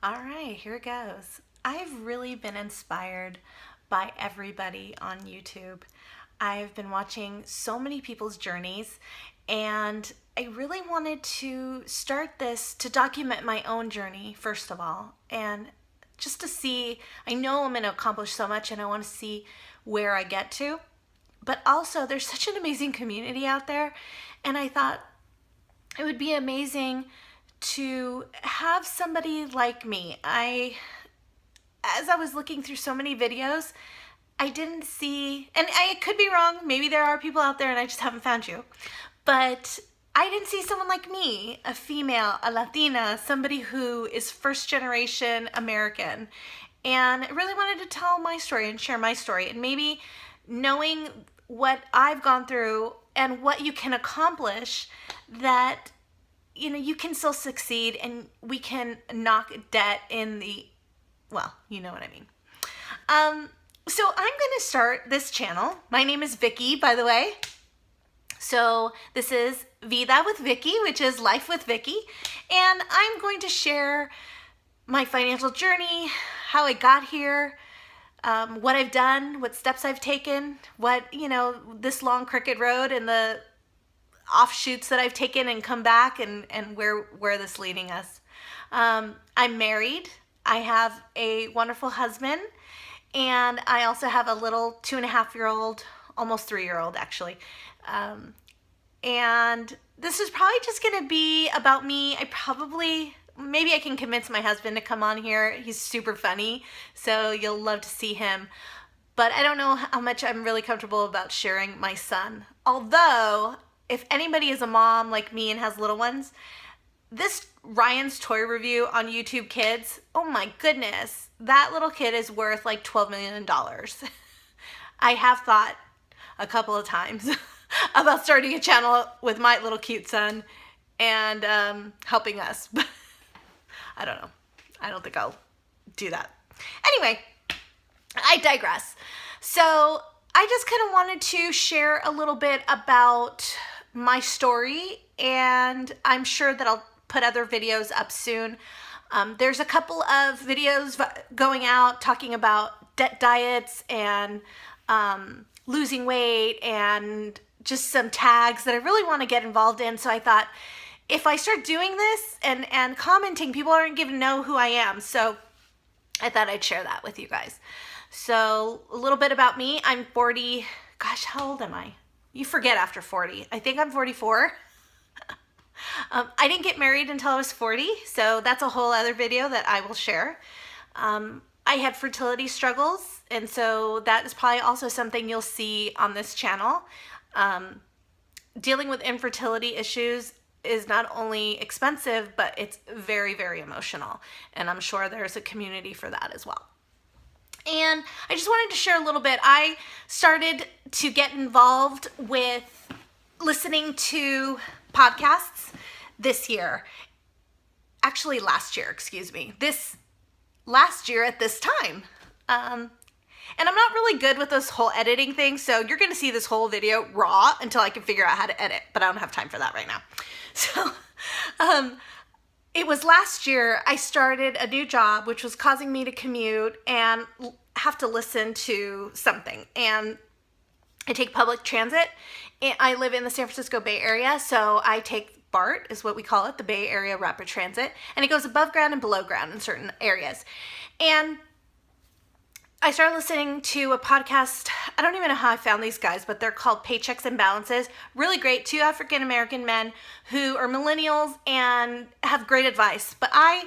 All right, here it goes. I've really been inspired by everybody on YouTube. I've been watching so many people's journeys, and I really wanted to start this to document my own journey, first of all, and just to see. I know I'm going to accomplish so much, and I want to see where I get to. But also, there's such an amazing community out there, and I thought it would be amazing to have somebody like me. As I was looking through so many videos, I didn't see, and I could be wrong, maybe there are people out there and I just haven't found you, but I didn't see someone like me, a female, a Latina, somebody who is first generation American. And I really wanted to tell my story and share my story, and maybe knowing what I've gone through and what you can accomplish, that you can still succeed and we can knock debt in the, well, you know what I mean. So I'm going to start this channel. My name is Vicky, by the way. So this is Vida with Vicky, which is Life with Vicky. And I'm going to share my financial journey, how I got here, what I've done, what steps I've taken, this long crooked road and the offshoots that I've taken and come back, and where this leading us. I'm married. I have a wonderful husband, and I also have a little 2.5-year-old, almost 3-year-old actually. And this is probably just going to be about me. Maybe I can convince my husband to come on here. He's super funny, so you'll love to see him. But I don't know how much I'm really comfortable about sharing my son. Although, if anybody is a mom like me and has little ones, this Ryan's toy review on YouTube Kids, oh my goodness, that little kid is worth like $12 million. I have thought a couple of times about starting a channel with my little cute son and helping us. But I don't know. I don't think I'll do that. Anyway, I digress. So I just kind of wanted to share a little bit about my story, and I'm sure that I'll put other videos up soon. There's a couple of videos going out talking about debt diets and losing weight and just some tags that I really want to get involved in. So I thought, if I start doing this and commenting, people aren't going to know who I am. So I thought I'd share that with you guys. So a little bit about me. I'm 40. Gosh, how old am I? You forget after 40. I think I'm 44. I didn't get married until I was 40, so that's a whole other video that I will share. I had fertility struggles, and so that is probably also something you'll see on this channel. Dealing with infertility issues is not only expensive, but it's very, very emotional, and I'm sure there's a community for that as well. And I just wanted to share a little bit. I started to get involved with listening to podcasts this year. Actually, last year, excuse me. Last year at this time. And I'm not really good with this whole editing thing, so you're going to see this whole video raw until I can figure out how to edit, but I don't have time for that right now. So, it was last year I started a new job, which was causing me to commute and have to listen to something. And I take public transit. I live in the San Francisco Bay Area, so I take BART, is what we call it, the Bay Area Rapid Transit. And it goes above ground and below ground in certain areas. And I started listening to a podcast. I don't even know how I found these guys, but they're called Paychecks and Balances. Really great. 2 African-American men who are millennials and have great advice. But I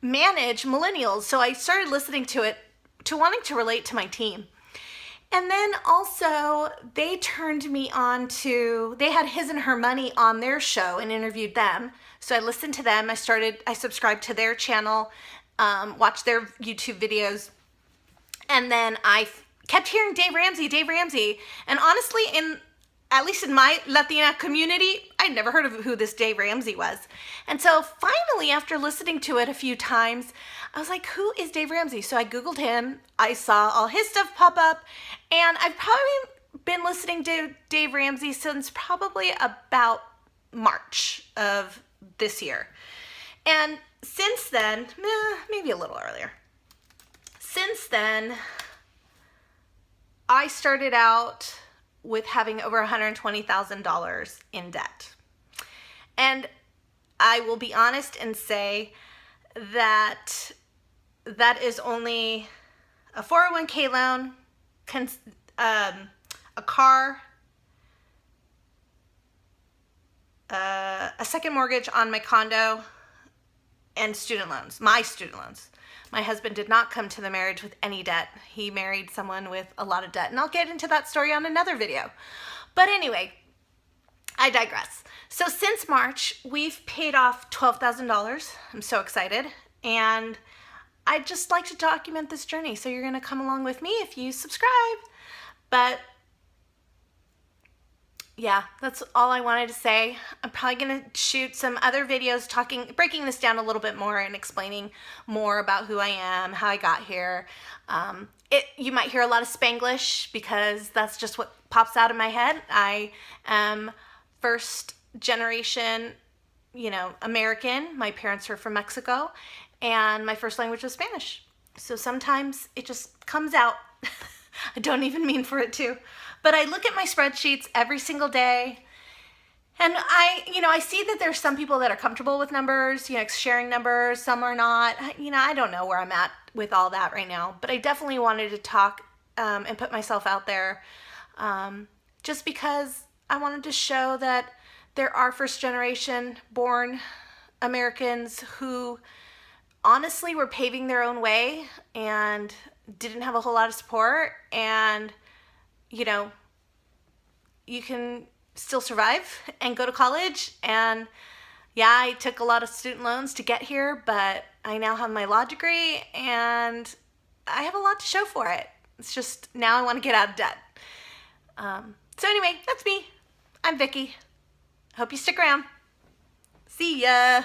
manage millennials, so I started listening to it to wanting to relate to my team. And then also they turned me on to, they had His and Her Money on their show and interviewed them. So I listened to them. I subscribed to their channel, watched their YouTube videos. And then I kept hearing Dave Ramsey. And honestly, at least in my Latina community, I'd never heard of who this Dave Ramsey was. And so finally, after listening to it a few times, I was like, who is Dave Ramsey? So I Googled him. I saw all his stuff pop up. And I've probably been listening to Dave Ramsey since probably about March of this year. And since then, maybe a little earlier, since then, I started out with having over $120,000 in debt. And I will be honest and say that that is only a 401k loan, a car, a second mortgage on my condo, and student loans, my student loans. My husband did not come to the marriage with any debt. He married someone with a lot of debt, and I'll get into that story on another video. But anyway, I digress. So since March, we've paid off $12,000. I'm so excited. And I'd just like to document this journey. So you're gonna come along with me if you subscribe. But yeah, that's all I wanted to say. I'm probably gonna shoot some other videos breaking this down a little bit more and explaining more about who I am, how I got here. You might hear a lot of Spanglish because that's just what pops out of my head. I am first generation, American. My parents are from Mexico, and my first language was Spanish. So sometimes it just comes out. I don't even mean for it to. But I look at my spreadsheets every single day, and I see that there's some people that are comfortable with numbers, sharing numbers, some are not. I don't know where I'm at with all that right now, but I definitely wanted to talk and put myself out there just because I wanted to show that there are first generation born Americans who honestly were paving their own way and didn't have a whole lot of support, and you can still survive and go to college. And yeah, I took a lot of student loans to get here, but I now have my law degree and I have a lot to show for it. It's just now I want to get out of debt. So anyway, that's me. I'm Vicki. Hope you stick around. See ya.